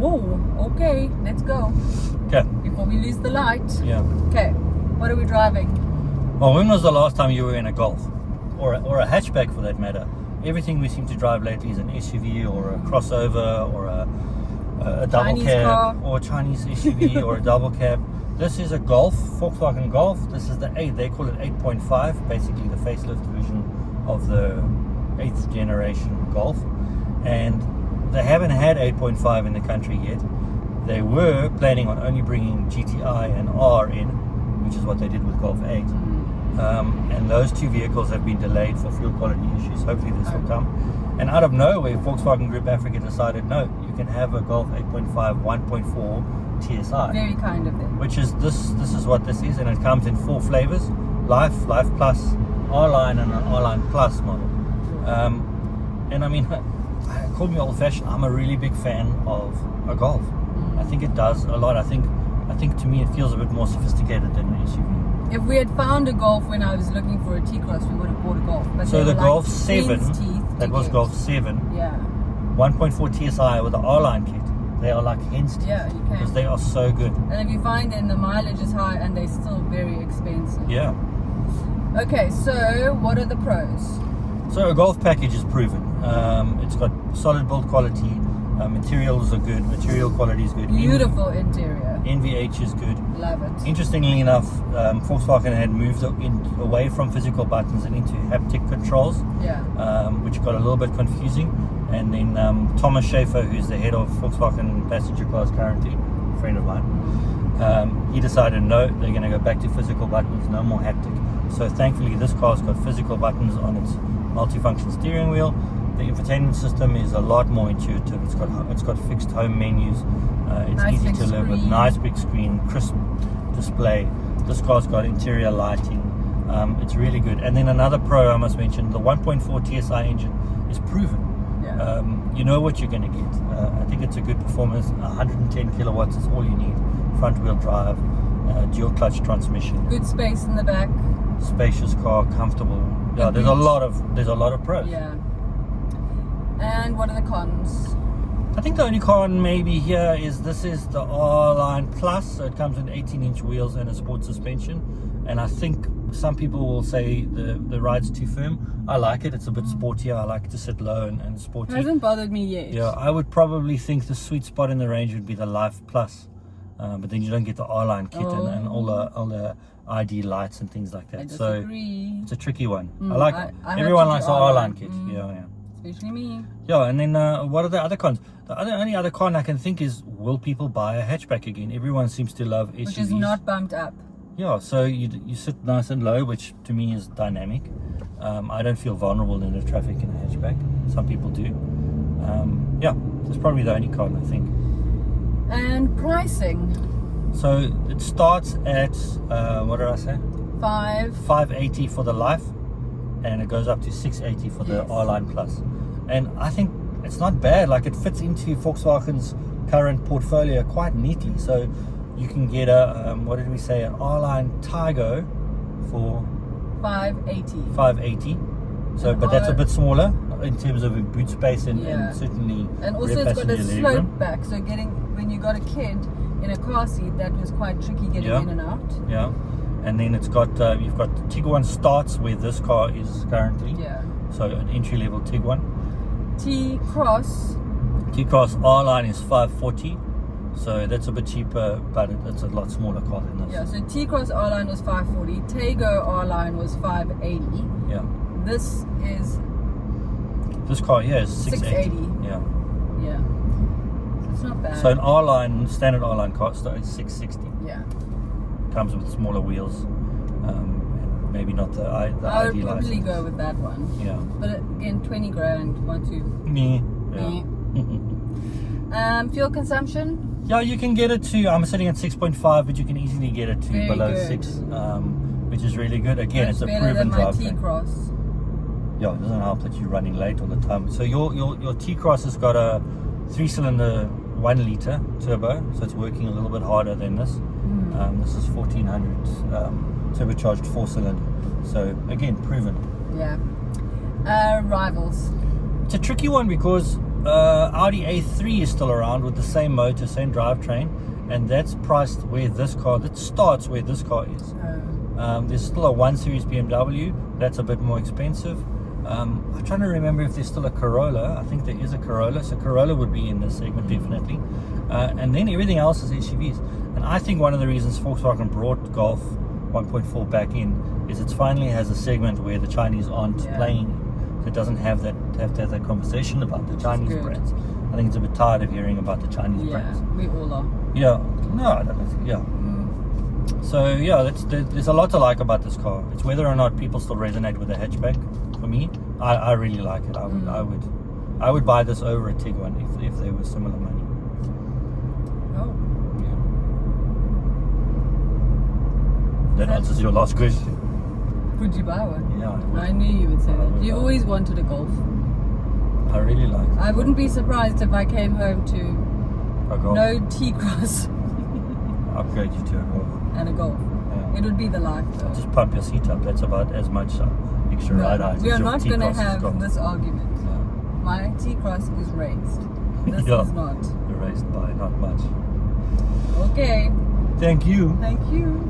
Whoa, okay, let's go. Okay. Before we lose the light. Yeah. Okay, what are we driving? Well, when was the last time you were in a Golf? Or a hatchback for that matter? Everything we seem to drive lately is an SUV or a crossover or a double Chinese cab car. or a Chinese SUV or a double cab. This is a Golf, Volkswagen Golf. This is the 8, they call it 8.5, basically the facelift version of the 8th generation Golf. And they haven't had 8.5 in the country yet. They were planning on only bringing GTI and R in, which is what they did with Golf 8. And those two vehicles have been delayed for fuel quality issues. Hopefully this will come. And out of nowhere, Volkswagen Group Africa decided, no, you can have a Golf 8.5 1.4 TSI. Very kind of them. Which is this is what this is, and it comes in 4 flavors: Life Plus, R Line, and an R Line Plus model. And I mean, call me old-fashioned, I'm a really big fan of a Golf. I think it does a lot. I think to me it feels a bit more sophisticated than an SUV. If we had found a Golf when I was looking for a T-Cross, we would have bought a Golf. But So the Golf 7, that was get. Golf 7, Yeah. 1.4 TSI with the R Line kit. They are like hen's teeth. Yeah, you Because can. they are so good. And if you find them, the mileage is high and they're still very expensive. Yeah. Okay, so what are the pros? So a Golf package is proven. It's got solid build quality. Materials are good. Material quality is good. Beautiful interior. NVH is good. Love it. Interestingly enough, Volkswagen had moved away from physical buttons and into haptic controls, Yeah. which got a little bit confusing. And then Thomas Schaefer, who's the head of Volkswagen passenger cars currently, a friend of mine, he decided no, they're going to go back to physical buttons, no more haptic. So thankfully this car's got physical buttons on its multifunction steering wheel. The infotainment system is a lot more intuitive. It's got fixed home menus. It's Nice easy big to live with. screen. Nice big screen, crisp display. This car's got interior lighting. It's really good. And then another pro I must mention: the 1.4 TSI engine is proven. Yeah. You know what you're going to get. I think it's a good performance. 110 kilowatts is all you need. Front wheel drive, dual clutch transmission. Good space in the back. Spacious car, comfortable. Yeah, Good there's a reach. lot of pros. Yeah. And what are the cons? I think the only con maybe here is this is the R Line Plus, so it comes with 18-inch wheels and a sport suspension. And I think some people will say the ride's too firm. I like it. It's a bit sportier. I like to sit low and sporty. Hasn't bothered me yet. Yeah, I would probably think the sweet spot in the range would be the Life Plus, but then you don't get the R Line kit and all the ID lights and things like that. I So disagree. it's a tricky one. I like it. I have Everyone to likes do the R Line R-Line. kit. Yeah. Especially me. Yeah, and then what are the other cons? The only other con I can think is, will people buy a hatchback again? Everyone seems to love SUVs. Which is not bumped up. Yeah, so you sit nice and low, which to me is dynamic. I don't feel vulnerable in the traffic in a hatchback. Some people do. Yeah, that's probably the only con, I think. And pricing. So it starts at, what did I say? 580 for the Life, and it goes up to 680 for the Yes. R Line Plus. And I think it's not bad. Like, it fits into Volkswagen's current portfolio quite neatly. So you can get a what did we say, an R Line Tigo for 580. 580. So, And but that's a R- bit smaller in terms of boot space and Yeah. certainly And also rear it's got a passenger slope legroom. back, so when you got a kid in a car seat, that was quite tricky getting Yeah. in and out. Yeah, and then it's got you've got the Tiguan starts where this car is currently. Yeah. So an entry level Tiguan. T-Cross, T-Cross R Line is 540, so that's a bit cheaper, but it's a lot smaller car than this. yeah, so T-Cross R-Line was 540, Tego R-Line was 580. Yeah. This is, This car here is 680. 680. Yeah. yeah, so it's not bad. So an R Line, standard R Line car starts at 660. yeah, Comes with smaller wheels, and maybe not the I would ID probably license. go with that one. Yeah. But again, 20 grand, want to. Me. Yeah. Fuel consumption, Yeah, you can get it to, I'm sitting at 6.5, but you can easily get it to Very below good. 6, which is really good. Again, much it's a better than proven my drive. T-Cross. Yeah, it doesn't help that you're running late all the time. So your T-Cross has got a 3-cylinder 1 litre turbo, so it's working a little bit harder than this. This is 1400 turbocharged 4-cylinder. So again, proven. Yeah. Rivals. It's a tricky one because Audi A3 is still around with the same motor, same drivetrain, and that's priced where this car, that starts where this car is. There's still a 1 Series BMW, that's a bit more expensive. I'm trying to remember if there's still a Corolla. I think there is a Corolla, so Corolla would be in this segment definitely. And then everything else is SUVs. And I think one of the reasons Volkswagen brought Golf 1.4 back in is it finally has a segment where the Chinese aren't playing. So it doesn't have to have that conversation about the Chinese brands. I think it's a bit tired of hearing about the Chinese brands. We all are. Yeah, no, I don't think. Yeah. So yeah, there's a lot to like about this car. It's whether or not people still resonate with the hatchback. For me, I really like it. I would buy this over a Tiguan if they were similar money. Oh. Yeah. That answers your last question. Would you buy one? Yeah. I knew you would say that. You always wanted a Golf. I really like it. I wouldn't be surprised if I came home to a Golf. no T-Cross Upgrade you to a Golf. and a Golf. Yeah. It would be the life though. Just pump your seat up. That's about as much extra ride height. We are as your not going to T-Cross has have got. this argument. Yeah. My T-Cross is raised. This Yeah. is not. Erased by not much. Okay. Thank you. Thank you.